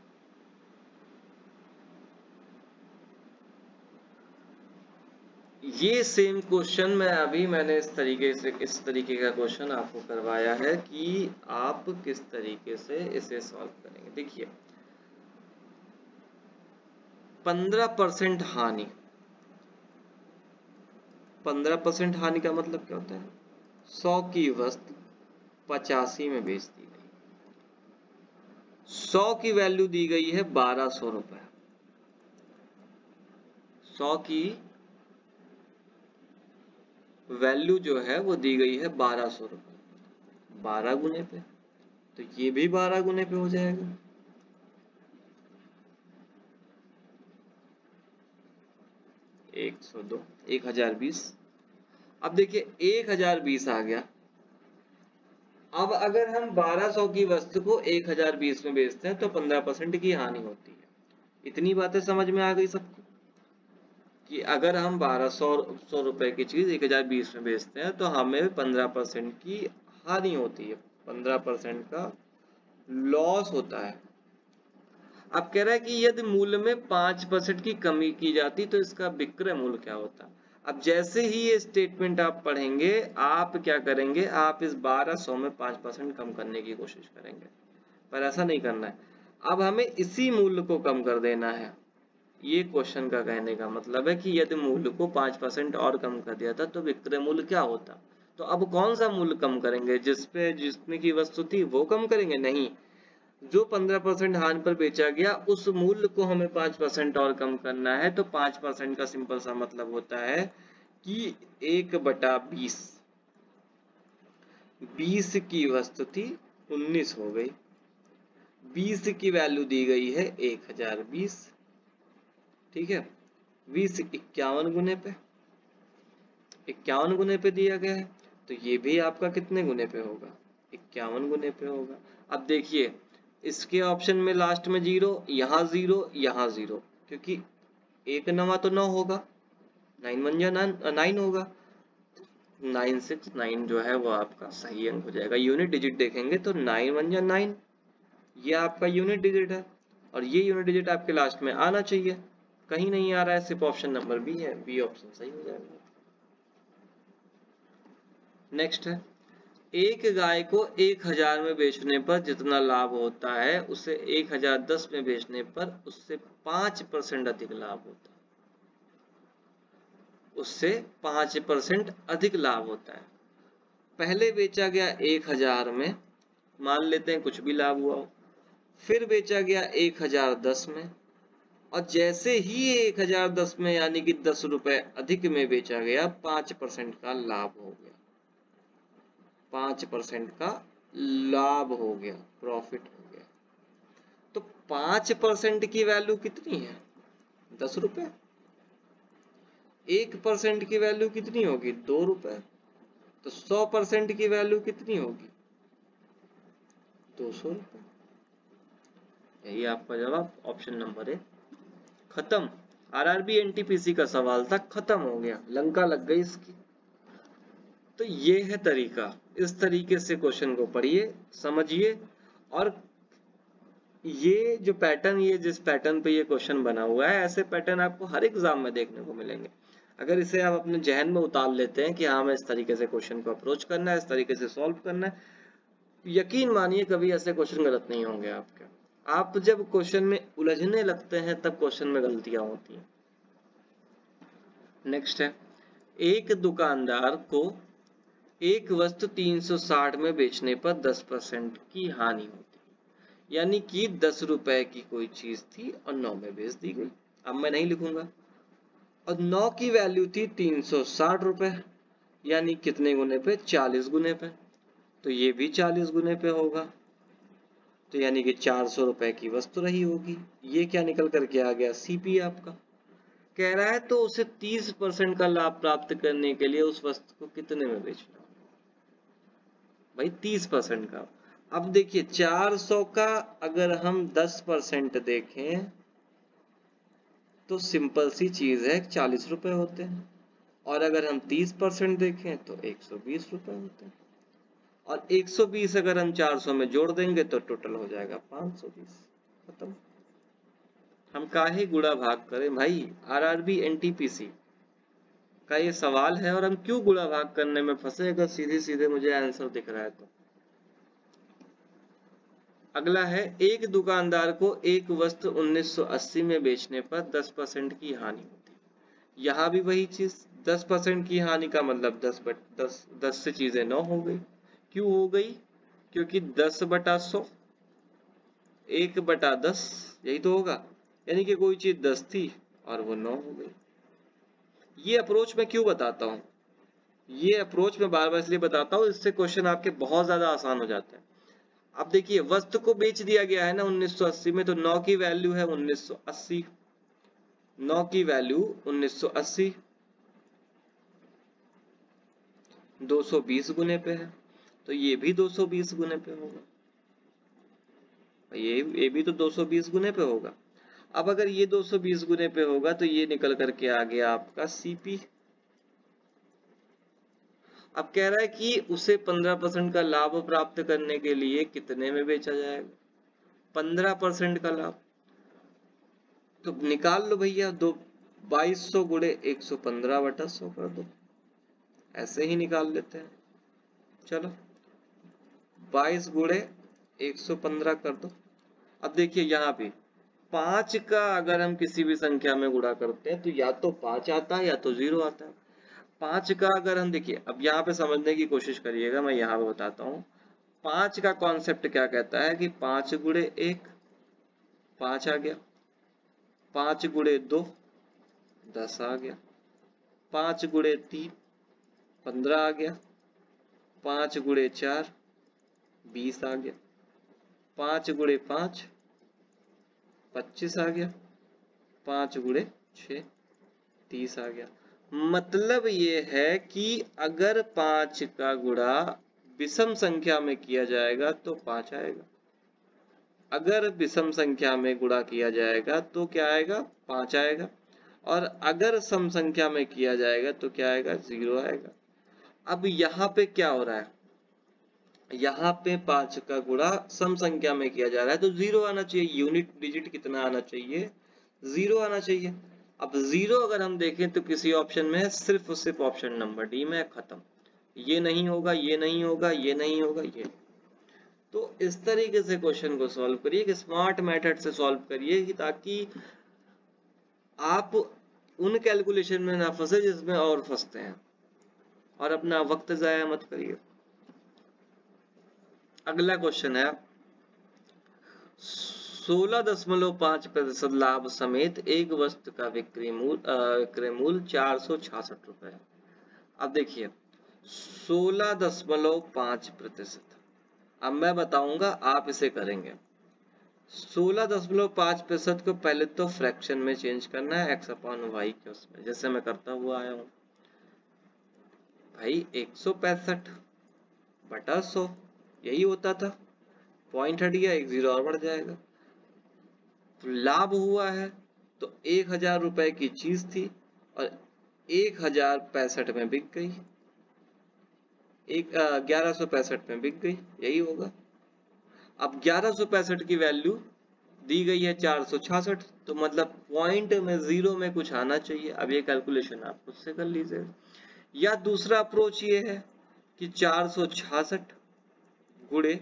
ये सेम क्वेश्चन मैंने इस तरीके का क्वेश्चन आपको करवाया है कि आप किस तरीके से इसे सॉल्व करेंगे। देखिए 15% हानि, 15% हानि का मतलब क्या होता है? 100 की वस्तु 85 में बेच दी गई, 100 की वैल्यू दी गई है 1200 रुपए, 100 की वैल्यू जो है वो दी गई है 1200 रुपए, 12 गुने पे, तो ये भी 12 गुने पे हो जाएगा। एक 102, 1020। अब देखिए 1020 आ गया। अब अगर हम 1200 की वस्तु को 1020 में बेचते हैं तो 15% की हानि होती है। इतनी बातें समझ में आ गई सबको कि अगर हम 1200 रुपए की चीज 1020 में बेचते हैं तो हमें 15% की हानि होती है, 15% का लॉस होता है। अब कह रहा है कि यदि मूल्य में 5% की कमी की जाती तो इसका विक्रय मूल्य क्या होता? अब जैसे ही ये स्टेटमेंट आप पढ़ेंगे, आप क्या करेंगे? आप इस 1200 में 5% कम करने की कोशिश करेंगे, पर ऐसा नहीं करना है। अब हमें इसी मूल्य को कम कर देना है। ये क्वेश्चन का कहने का मतलब है कि यदि मूल्य को 5% और कम कर दिया था तो विक्रय मूल्य क्या होता? तो अब कौन सा मूल्य कम करेंगे? जिसमें की वस्तु थी वो कम करेंगे? नहीं, जो 15% हानि पर बेचा गया उस मूल्य को हमें 5% और कम करना है। तो 5% का सिंपल सा मतलब होता है कि 1/20, 20 की वस्तु थी 19 हो गई, 20 की वैल्यू दी गई है 1020, ठीक है। 20 51 गुने पे, 51 गुने पे दिया गया है, तो ये भी आपका कितने गुने पे होगा? 51 गुने पे होगा। अब देखिए इसके ऑप्शन में लास्ट में 0, यहाँ 0, यहाँ 0, क्योंकि 1 9 तो 9 होगा, 9 1 जा 9 होगा, 969 जो है वो आपका सही अंक हो जाएगा। यूनिट डिजिट देखेंगे तो 9 1 जा 9, ये आपका यूनिट डिजिट है, और ये यूनिट डिजिट आपके लास्ट में आना चाहिए, कहीं नहीं आ रहा है, सिर्फ ऑप्शन नंबर बी है, बी ऑप्शन सही हो जाएगा। नेक्स्ट है एक गाय को 1000 में बेचने पर जितना लाभ होता है उसे 1010 में बेचने पर उससे 5% अधिक लाभ होता है। उससे 5% अधिक लाभ होता है। पहले बेचा गया 1000 में, मान लेते हैं कुछ भी लाभ हुआ हो, फिर बेचा गया 1010 में, और जैसे ही 1010 में यानी कि 10 रुपए अधिक में बेचा गया, 5% का लाभ हो गया, 5% का लाभ हो गया, प्रॉफिट हो गया। तो 5% की वैल्यू कितनी है? 10 रुपए। 1% की वैल्यू कितनी होगी? 2 रुपए। तो 100% की वैल्यू कितनी होगी? 200 रुपए। यही आपका जवाब, ऑप्शन नंबर ए। खत्म। आरआरबी एनटीपीसी का सवाल था, खत्म हो गया, लंका लग गई इसकी। तो ये है तरीका, इस तरीके से क्वेश्चन को पढ़िए, समझिए, और ये जो पैटर्न, ये जिस पैटर्न पे ये क्वेश्चन बना हुआ है, ऐसे पैटर्न आपको हर एग्जाम में देखने को मिलेंगे। अगर इसे आप अपने जहन में उतार लेते हैं कि हाँ मैं इस तरीके से क्वेश्चन को अप्रोच करना है, इस तरीके से सॉल्व करना है, यकीन मानिए कभी ऐसे क्वेश्चन गलत नहीं होंगे आपके। आप जब क्वेश्चन में उलझने लगते हैं तब क्वेश्चन में गलतियां होती हैं। नेक्स्ट है, एक दुकानदार को एक वस्तु 360 में बेचने पर 10% की हानि होती है। यानी कि 10 रुपए की कोई चीज थी और 9 में बेच दी गई। अब मैं नहीं लिखूंगा। और 9 की वैल्यू थी 360 रुपए, यानी कितने गुने पे? 40 गुने पे। तो ये भी 40 गुने पे होगा, तो यानी कि 400 रुपए की वस्तु रही होगी। ये क्या निकल करके आ गया? सीपी आपका। कह रहा है तो उसे 30% का लाभ प्राप्त करने के लिए उस वस्तु को कितने में बेचना? भाई 30% का। अब देखिए 400 का अगर हम 10% देखें तो सिंपल सी चीज है, 40 रुपए होते हैं, और अगर हम 30% देखें तो 120 रुपए होते हैं, और 120 अगर हम 400 में जोड़ देंगे तो टोटल हो जाएगा 520। खत्म। हम काहे गुणा भाग करें भाई? आरआरबी एनटीपीसी का ये सवाल है, और हम क्यों गुणा भाग करने में फंसे अगर सीधे सीधे मुझे आंसर दिख रहा है तो। अगला है, एक दुकानदार को एक वस्तु 1980 में बेचने पर 10% की हानि होती है। यहाँ भी वही चीज, 10% की हानि का मतलब 10 से चीजें 9 हो गई। क्यों हो गई? क्योंकि 10/100, 1/10, यही तो होगा। यानी कि कोई चीज 10 थी और वो 9 हो गई। ये अप्रोच मैं क्यों बताता हूँ? ये अप्रोच मैं बार बार इसलिए बताता हूँ, इससे क्वेश्चन आपके बहुत ज्यादा आसान हो जाते हैं। अब देखिए वस्तु को बेच दिया गया है ना 1980 में, तो 9 की वैल्यू है 1980, 9 की वैल्यू 1980, 220 गुने पे है, तो ये भी 220 गुने पे होगा। ये भी तो 220 गुने पे होगा। अब अगर ये 220 गुने पे होगा तो ये निकल करके आ गया आपका सीपी। अब कह रहा है कि उसे 15% का लाभ प्राप्त करने के लिए कितने में बेचा जाएगा? 15% का लाभ तो निकाल लो भैया, 2200 गुणे 115/100 कर दो, ऐसे ही निकाल लेते हैं। चलो 22 गुणे 115 कर दो। अब देखिए यहाँ पे 5 का अगर हम किसी भी संख्या में गुणा करते हैं तो या तो 5 आता है या तो 0 आता है। 5 का अगर हम देखिए, अब यहाँ पे समझने की कोशिश करिएगा, मैं यहाँ पे बताता हूँ। 5 का कॉन्सेप्ट क्या कहता है कि 5 गुणे 1 5 आ गया, 5 गुणे 2 10 आ गया, 5 गुणे 3 15 आ गया, 5 गुणे 4 20 आ गया, 5 गुणे 5 25 आ गया, 5 गुणे 6 30 आ गया। मतलब ये है कि अगर 5 का गुणा विषम संख्या में किया जाएगा तो 5 आएगा, अगर विषम संख्या में गुणा किया जाएगा तो क्या आएगा? 5 आएगा, और अगर सम संख्या में किया जाएगा तो क्या आएगा? 0 आएगा। अब यहाँ पे क्या हो रहा है? यहाँ पे 5 का गुणा सम संख्या में किया जा रहा है तो 0 आना चाहिए। यूनिट डिजिट कितना आना चाहिए? 0 आना चाहिए। अब 0 अगर हम देखें तो किसी ऑप्शन में है, सिर्फ ऑप्शन नंबर डी में है। खत्म। ये नहीं होगा, ये नहीं होगा, ये नहीं होगा, ये। तो इस तरीके से क्वेश्चन को सॉल्व करिए, कि स्मार्ट मेथड से सॉल्व करिए, कि ताकि आप उन कैलकुलेशन में ना फंसे जिसमें और फंसते हैं, और अपना वक्त जाया मत करिए। अगला क्वेश्चन है 16.5% लाभ समेत एक वस्तु का विक्रय मूल्य 466 रुपए है। अब देखिए 16.5%, अब मैं बताऊंगा आप इसे करेंगे। 16.5% को पहले तो फ्रैक्शन में चेंज करना है, x अपॉन वाई के उसमें, जैसे मैं करता हुआ आया हूं भाई। 165 बटा 100 यही होता था, पॉइंट हट गया, एक जीरो और बढ़ जाएगा। तो लाभ हुआ है तो 1000 रुपए की चीज थी और 1065 में बिक गई, 1165 में बिक गई, यही होगा। अब 1165 की वैल्यू दी गई है 466, तो मतलब पॉइंट में जीरो में कुछ आना चाहिए। अब ये कैलकुलेशन आप खुद से कर लीजिए। या दूसरा अप्रोच ये है कि 466 गुणे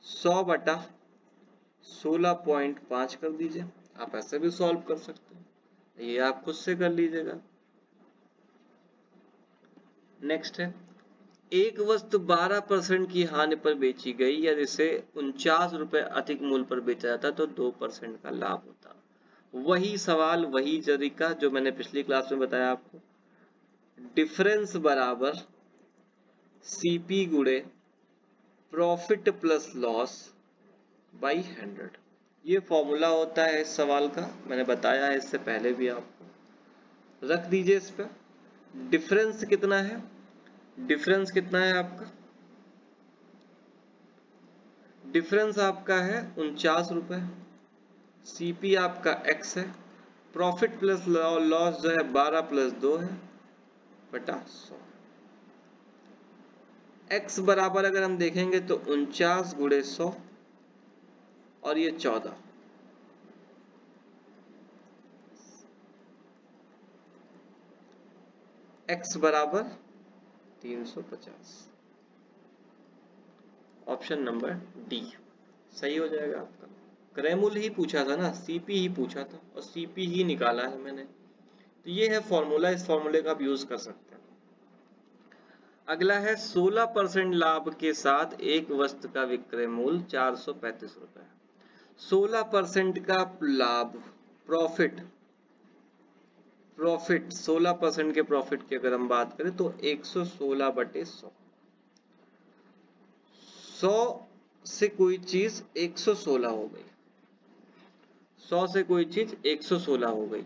100 बटा 16.5 कर दीजिए। आप ऐसे भी सॉल्व कर सकते हैं, ये आप खुद से कर लीजिएगा। नेक्स्ट है एक वस्तु 12% की हानि पर बेची गई या जिसे 49 रुपए अधिक मूल्य पर बेचा जाता तो 2% का लाभ होता। वही सवाल वही तरीका जो मैंने पिछली क्लास में बताया आपको। डिफरेंस बराबर सीपी गुणे प्रॉफिट प्लस लॉस बाई 100, ये फॉर्मूला होता है इस सवाल का, मैंने बताया है इससे पहले भी आपको। रख दीजिए इस पे। डिफरेंस कितना है, डिफरेंस कितना है आपका, डिफरेंस आपका है 49 रुपए, सीपी आपका x है, प्रॉफिट प्लस लॉस जो है 12 प्लस 2 है बटा 100। x बराबर अगर हम देखेंगे तो 49 गुणे 100 और ये 14, x बराबर 350। ऑप्शन नंबर डी सही हो जाएगा आपका। क्रय मूल्य ही पूछा था ना, सीपी ही पूछा था और सीपी ही निकाला है मैंने। तो ये है फॉर्मूला, इस फॉर्मूले का आप यूज कर सकते हैं। अगला है 16% लाभ के साथ एक वस्तु का विक्रय मूल्य 435 रुपए। 16% का लाभ, प्रॉफिट, 16% के प्रॉफिट की अगर हम बात करें तो 116 बटे 100। 100 से कोई चीज 116 हो गई, 100 से कोई चीज 116 हो गई,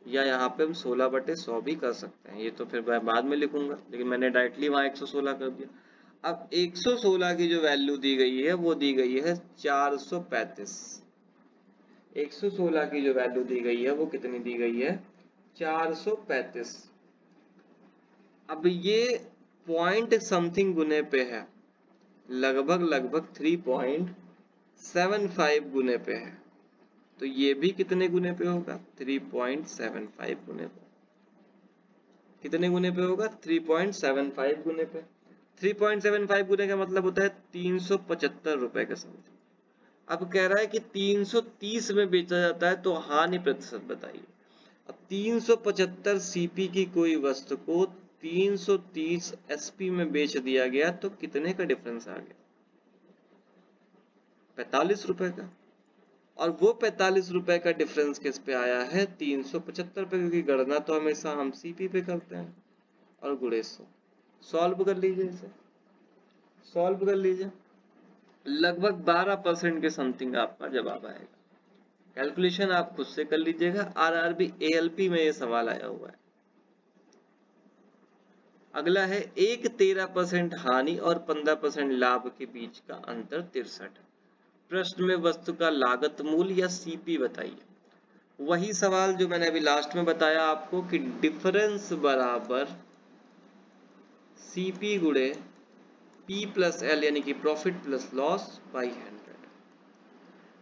या यहाँ पे हम 16 बटे 100 भी कर सकते हैं, ये तो फिर मैं बाद में लिखूंगा, लेकिन मैंने डायरेक्टली वहां 116 कर दिया। अब 116 की जो वैल्यू दी गई है वो दी गई है 435। 116 की जो वैल्यू दी गई है वो कितनी दी गई है, 435। अब ये पॉइंट समथिंग गुने पे है, लगभग 3.75 गुने पे है, तो ये भी कितने गुने पे होगा, 3.75 गुने पे। कितने गुने पे होगा, 3.75 गुने पे। 3.75 गुने का मतलब होता है 375 रुपए के समथिंग। अब कह रहा है कि 330 में बेचा जाता है तो हानि प्रतिशत बताइए। अब 375 सीपी की कोई वस्तु को 330 एसपी में बेच दिया गया तो कितने का डिफरेंस आ गया, 45 रुपए का। और वो 45 रुपए का डिफरेंस किस पे आया है, 375 पे, क्योंकि गणना तो हमेशा हम सीपी पे करते हैं। और गुणे 100, सॉल्व कर लीजिए इसे, सॉल्व कर लीजिए। लगभग 12% के समथिंग आपका जवाब आएगा। कैलकुलेशन आप खुद से कर लीजिएगा, आरआरबी एएलपी में ये सवाल आया हुआ है। अगला है एक 13% हानि और 15% लाभ के बीच का अंतर 63। प्रश्न में वस्तु का लागत मूल्य या सीपी बताइए। वही सवाल जो मैंने अभी लास्ट में बताया आपको कि डिफरेंस बराबर सीपी गुणे पी प्लस एल, यानी कि प्रॉफिट प्लस लॉस बाई 100।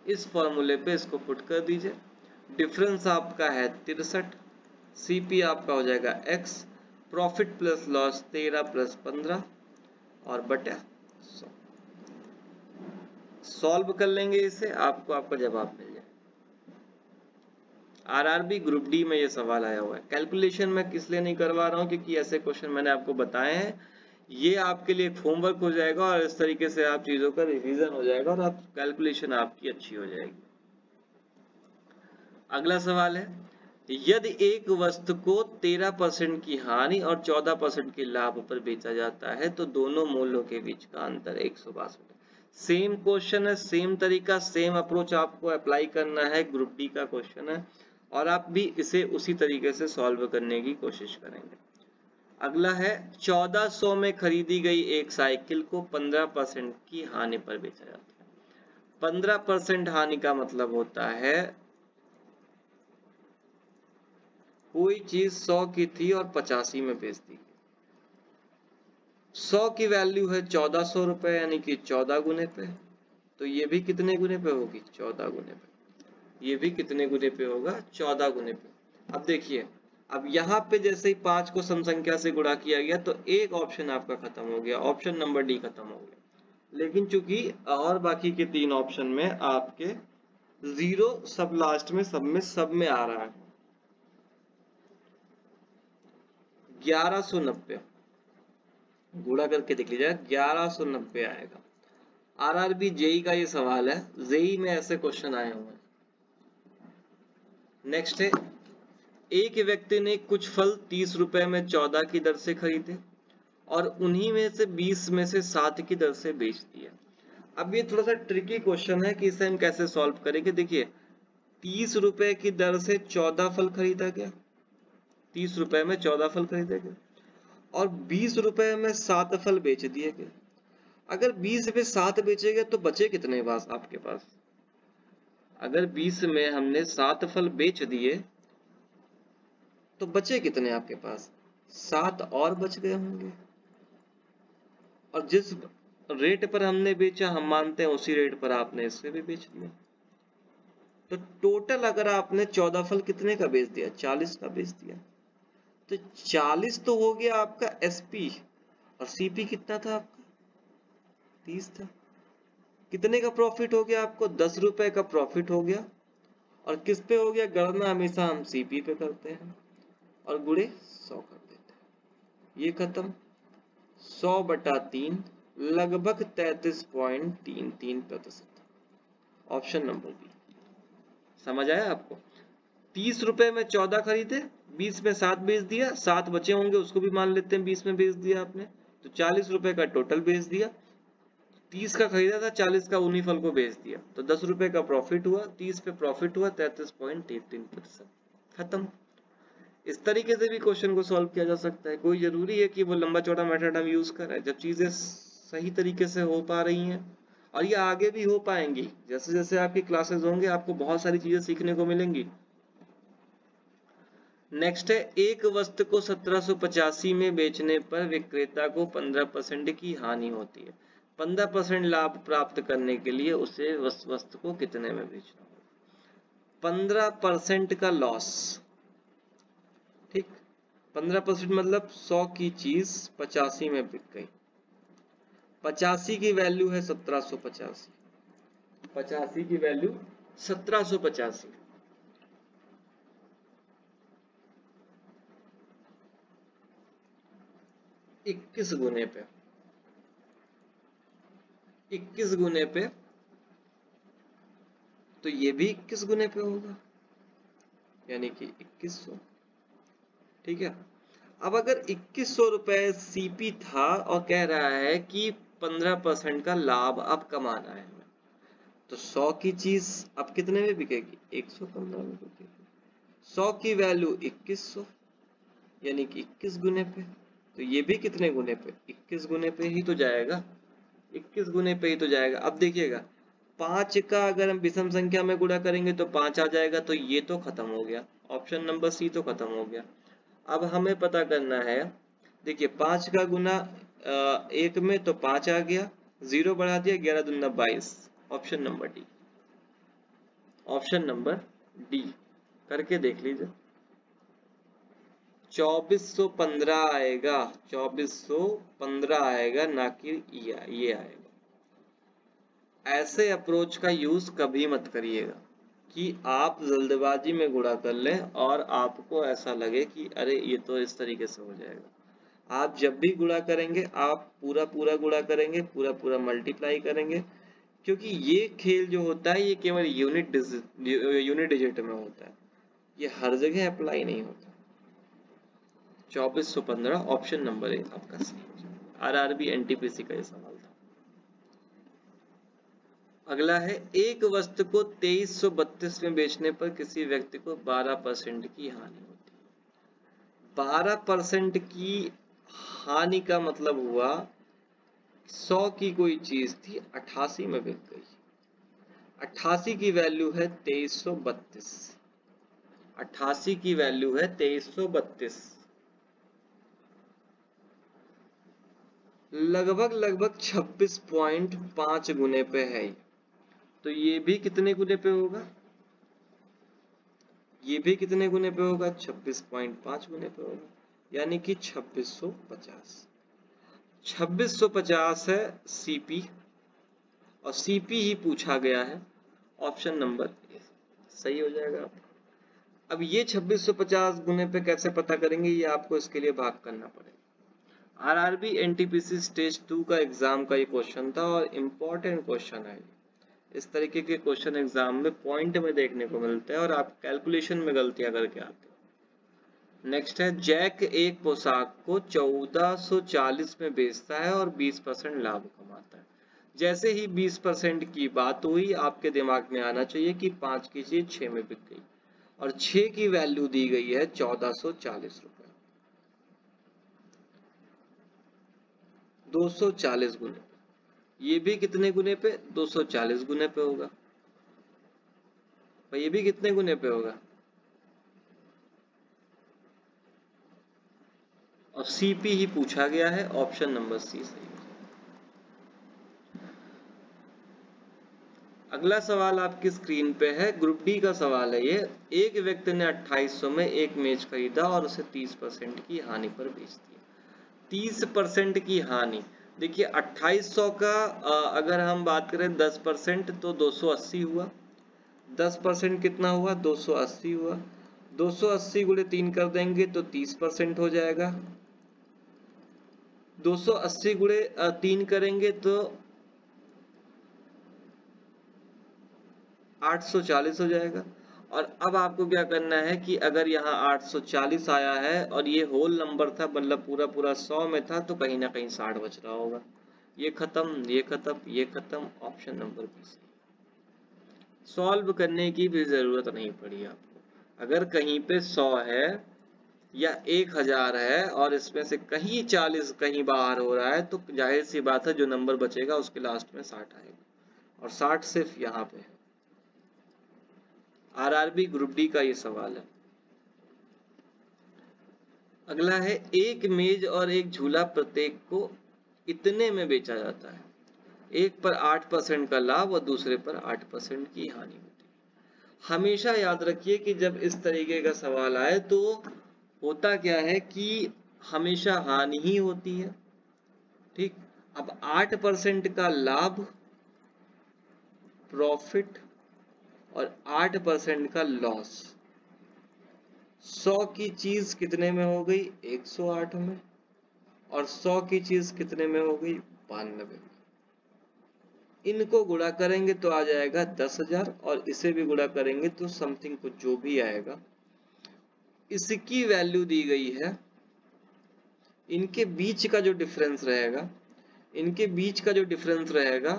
इस फॉर्मूले पे इसको पुट कर दीजिए। डिफरेंस आपका है 63, सीपी आपका हो जाएगा x, profit plus loss 13 plus 15 और बटा 100। सॉल्व कर लेंगे इसे, आपको आपका जवाब मिल जाए। आरआरबी ग्रुप डी में ये सवाल आया हुआ है। कैलकुलेशन मैं किस लिए नहीं करवा रहा हूँ, क्योंकि ऐसे क्वेश्चन मैंने आपको बताए हैं, ये आपके लिए एक होमवर्क हो जाएगा और इस तरीके से आप चीजों का रिवीजन हो जाएगा और आप कैलकुलेशन आपकी अच्छी हो जाएगी। अगला सवाल है, यदि एक वस्तु को 13% की हानि और 14% के लाभ पर बेचा जाता है तो दोनों मूल्यों के बीच का अंतर 162 है। सेम क्वेश्चन है, सेम तरीका, सेम अप्रोच आपको अप्लाई करना है। ग्रुप डी का क्वेश्चन है और आप भी इसे उसी तरीके से सॉल्व करने की कोशिश करेंगे। अगला है, 1400 में खरीदी गई एक साइकिल को 15% की हानि पर बेचा जाता है। 15% हानि का मतलब होता है कोई चीज 100 की थी और 85 में बेच दी। 100 की वैल्यू है 1400 रुपए, यानी कि 14 गुने पे। तो ये भी कितने गुने पे होगी? 14 गुने पे। ये भी कितने गुने पे होगा? 14 गुने पे। अब देखिए, अब यहाँ पे जैसे ही 5 को सम संख्या से गुणा किया गया तो एक ऑप्शन आपका खत्म हो गया, ऑप्शन नंबर डी खत्म हो गया। लेकिन चूंकि और बाकी के 3 ऑप्शन में आपके 0 सब लास्ट में सब में आ रहा है। 1190 गुणा करके देख लीजिए, 1190 आएगा। आरआरबी जेई का ये सवाल है, जेई में ऐसे क्वेश्चन आए हुए हैं। नेक्स्ट है, एक व्यक्ति ने कुछ फल 30 रुपए में 14 की दर से खरीदे और उन्हीं में से 20 में से 7 की दर से बेच दिया। अब ये थोड़ा सा ट्रिकी क्वेश्चन है कि इसे हम कैसे सॉल्व करेंगे। देखिए, 30 रुपए की दर से 14 फल खरीदा गया, 30 रुपए में 14 फल खरीदे गए और 20 रुपए में 7 फल बेच दिए गए। अगर 20 में 7 बेचे गए तो बचे कितने पास आपके पास? अगर 20 में हमने 7 फल बेच दिए तो बचे कितने आपके पास? 7 और बच गए होंगे। और जिस रेट पर हमने बेचा, हम मानते हैं उसी रेट पर आपने इससे भी बेच दिया। तो टोटल अगर आपने 14 फल कितने का बेच दिया? 40 का बेच दिया। तो 40 तो हो गया आपका एसपी और सीपी कितना था आपका? 30 था। कितने का प्रॉफिट हो गया आपको? 10 रुपए का प्रॉफिट हो गया। और किस पे हो गया? गणना हमेशा हम सीपी पे करते हैं और गुणे 100 कर देते हैं। ये खत्म। 100/3 लगभग 33.33%। Option number B. समझ आया आपको? 30 रुपए में 14 खरीदे, 20 में 7 बेच दिया, 7 बचे होंगे उसको भी मान लेते हैं 20 में बेच दिया आपने, तो 40 रुपए का टोटल बेच दिया। 30 का खरीदा था, 40 का उन्हीं फल को बेच दिया, तो 10 रुपए का प्रॉफिट हुआ, 30 पे प्रॉफिट हुआ 33.33%। खत्म। इस तरीके से भी क्वेश्चन को सॉल्व किया जा सकता है। कोई जरूरी है कि वो लंबा चौड़ा मेथड हम यूज कर रहे हैं। जब चीजें सही तरीके से हो पा रही हैं और ये आगे भी हो पाएंगी, जैसे जैसे आपकी क्लासेस होंगे आपको बहुत सारी चीजें सीखने को मिलेंगी। नेक्स्ट है, एक वस्तु को 1785 में बेचने पर विक्रेता को 15% की हानि होती है। 15% लाभ प्राप्त करने के लिए उसे वस्तु को कितने में बेचना होगा? 15% का लॉस। ठीक, 15% मतलब 100 की चीज 85 में बिक गई। 85 की वैल्यू है 1785। 85 की वैल्यू 1785। 21 गुने पे, 21 गुने पे, तो ये भी 21 गुने पे होगा, यानी कि 2100। ठीक है। अब अगर 2100 रुपए सीपी था और कह रहा है कि 15% का लाभ अब कमाना है, तो 100 की चीज अब कितने में बिकेगी? 115 में बिकेगी। 100 की वैल्यू 2100, यानी कि 21 गुने पे, तो ये भी कितने गुने पे? 21 गुने पे ही तो जाएगा, 21 गुने पे ही तो जाएगा। अब देखिएगा, 5 का अगर हम विषम संख्या में गुणा करेंगे तो 5 आ जाएगा, तो ये तो खत्म हो गया, ऑप्शन नंबर सी तो खत्म हो गया। अब हमें पता करना है, देखिए 5 का गुना 1 में तो 5 आ गया, 0 बढ़ा दिया, 11 दूना 22, option number D. Option number D करके देख लीजिए, 2415 आएगा, 2415 आएगा, ना कि ये आएगा। ऐसे अप्रोच का यूज कभी मत करिएगा। कि आप जल्दबाजी में गुणा कर लें और आपको ऐसा लगे कि अरे ये तो इस तरीके से हो जाएगा। आप जब भी गुणा करेंगे आप पूरा पूरा गुणा करेंगे, पूरा पूरा मल्टीप्लाई करेंगे, क्योंकि ये खेल जो होता है ये केवल यूनिट डिजिट में होता है, ये हर जगह अप्लाई नहीं होता। 2415 ऑप्शन नंबर 1 आपका सही हो जाएगा। आरआरबी एनटीपीसी का ये सवाल था। अगला है, एक वस्तु को 2332 में बेचने पर किसी व्यक्ति को 12% की हानि होती है। 12% की हानि का मतलब हुआ 100 की कोई चीज थी, 88 में बिक गई। 88 की वैल्यू है 2332। 88 की वैल्यू है 2332। लगभग लगभग 26.5 गुने पे है। तो ये भी कितने गुने पे होगा? ये भी कितने गुने पे होगा? 26.5 गुने पे होगा, यानी कि 2650। 2650 है सीपी, और सीपी ही पूछा गया है। ऑप्शन नंबर ए सही हो जाएगा। अब ये 2650 गुने पे कैसे पता करेंगे, ये आपको इसके लिए भाग करना पड़ेगा। आरआरबी एनटीपीसी स्टेज 2 का एग्जाम का ये क्वेश्चन था और इम्पोर्टेंट क्वेश्चन है। इस तरीके के क्वेश्चन एग्जाम में पॉइंट में देखने को मिलते हैं और आप कैलकुलेशन में गलतियां करके आते हो। नेक्स्ट है, जैक एक पोशाक को 1440 में बेचता है और 20% लाभ कमाता है। जैसे ही 20% की बात हुई, आपके दिमाग में आना चाहिए कि 5 की चीज 6 में बिक गई और 6 की वैल्यू दी गई है 1440 रुपए। 240 गुने, ये भी कितने गुने पे? 240 गुने पे होगा। ये भी कितने गुने पे होगा? और सीपी ही पूछा गया है, ऑप्शन नंबर सी सही है। अगला सवाल आपकी स्क्रीन पे है, ग्रुप डी का सवाल है ये। एक व्यक्ति ने 2800 में एक मेज खरीदा और उसे 30% की हानि पर बेच दिया। 30% की हानि, देखिए 2800 का अगर हम बात करें 10% तो 280 हुआ। 10% कितना हुआ? 280 हुआ। 280 गुणे 3 कर देंगे तो 30% हो जाएगा। 280 गुणे 3 करेंगे तो 840 हो जाएगा। और अब आपको क्या करना है कि अगर यहाँ 840 आया है और ये होल नंबर था, मतलब पूरा पूरा 100 में था, तो कहीं ना कहीं 60 बच रहा होगा। ये खत्म, ये खत्म, ये खत्म, ऑप्शन नंबर बी सही। सॉल्व करने की भी जरूरत नहीं पड़ी आपको। अगर कहीं पे 100 है या 1000 है और इसमें से कहीं 40 कहीं बाहर हो रहा है, तो जाहिर सी बात है जो नंबर बचेगा उसके लास्ट में 60 आएगा, और 60 सिर्फ यहाँ पे है। आरआरबी ग्रुप डी का ये सवाल है। अगला है, एक मेज और एक झूला प्रत्येक को इतने में बेचा जाता है। एक पर 8% का लाभ और दूसरे पर 8% की हानि होती है। हमेशा याद रखिए कि जब इस तरीके का सवाल आए तो होता क्या है कि हमेशा हानि ही होती है। ठीक, अब 8% का लाभ, प्रॉफिट, और 8% का लॉस। 100 की चीज कितने में हो गई? 108 में। और 100 की चीज कितने में हो गई? 92 में। इनको गुणा करेंगे तो आ जाएगा 10,000, और इसे भी गुणा करेंगे तो समथिंग कुछ जो भी आएगा। इसकी वैल्यू दी गई है, इनके बीच का जो डिफरेंस रहेगा, इनके बीच का जो डिफरेंस रहेगा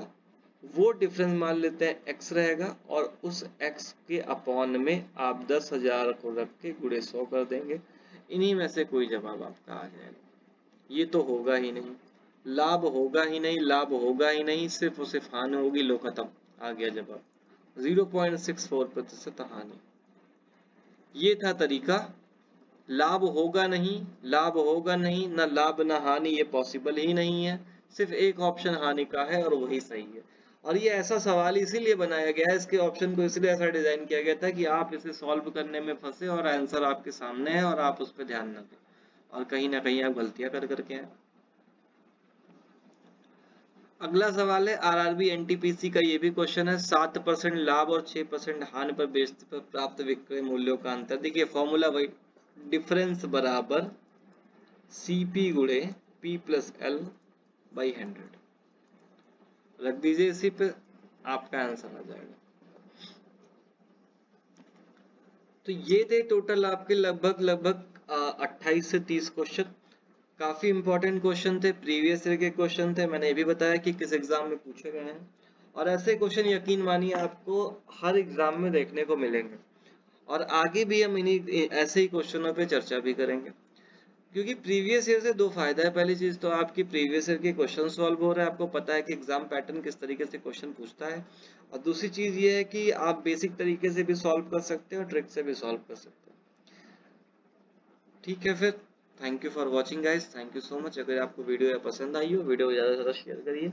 वो डिफरेंस मान लेते हैं x रहेगा, और उस x के अपॉन में आप 10,000 को रख के गुणे 100 कर देंगे। इन्हीं में से कोई जवाब आपका आ जाएगा। ये तो होगा ही नहीं, लाभ होगा ही नहीं, लाभ होगा ही नहीं, सिर्फ और सिर्फ हानि होगी। लो खत्म, आ गया जवाब, 0.64% हानि। ये था तरीका। लाभ होगा नहीं, लाभ होगा नहीं, ना लाभ ना हानि, ये पॉसिबल ही नहीं है। सिर्फ एक ऑप्शन हानि का है और वही सही है। और ये ऐसा सवाल इसीलिए बनाया गया है, इसके ऑप्शन को इसलिए ऐसा डिजाइन किया गया था कि आप इसे सॉल्व करने में फंसे और आंसर आपके सामने है और आप उस पर ध्यान न दें और कहीं ना कहीं आप गलतियां कर करके हैं। अगला सवाल है आरआरबी एनटीपीसी का, ये भी क्वेश्चन है। 7% लाभ और 6% हानि पर बेचने पर प्राप्त विक्रय मूल्यों का अंतर। देखिए फॉर्मूला वही, डिफरेंस बराबर सीपी गुणे पी प्लस एल बाई 100। रख दीजिए इसी पे, आपका आंसर आ जाएगा। तो ये थे टोटल आपके लगभग 28 से 30 क्वेश्चन। काफी इंपॉर्टेंट क्वेश्चन थे, प्रीवियस ईयर के क्वेश्चन थे। मैंने ये भी बताया कि किस एग्जाम में पूछे गए हैं, और ऐसे क्वेश्चन यकीन मानिए आपको हर एग्जाम में देखने को मिलेंगे। और आगे भी हम इन्हीं ऐसे ही क्वेश्चनों पे चर्चा भी करेंगे, क्योंकि प्रीवियस ईयर से दो फायदा है। पहली चीज तो आपकी प्रीवियस ईयर के क्वेश्चन सॉल्व हो रहा है, आपको पता है कि एग्जाम पैटर्न किस तरीके से क्वेश्चन पूछता है। और दूसरी चीज ये है कि आप बेसिक तरीके से भी सॉल्व कर सकते हो और ट्रिक से भी सॉल्व कर सकते हो। ठीक है फिर, thank you for watching guys, thank you so much. अगर आपको वीडियो पसंद आई हो, वीडियो को ज्यादा से ज्यादा शेयर करिए।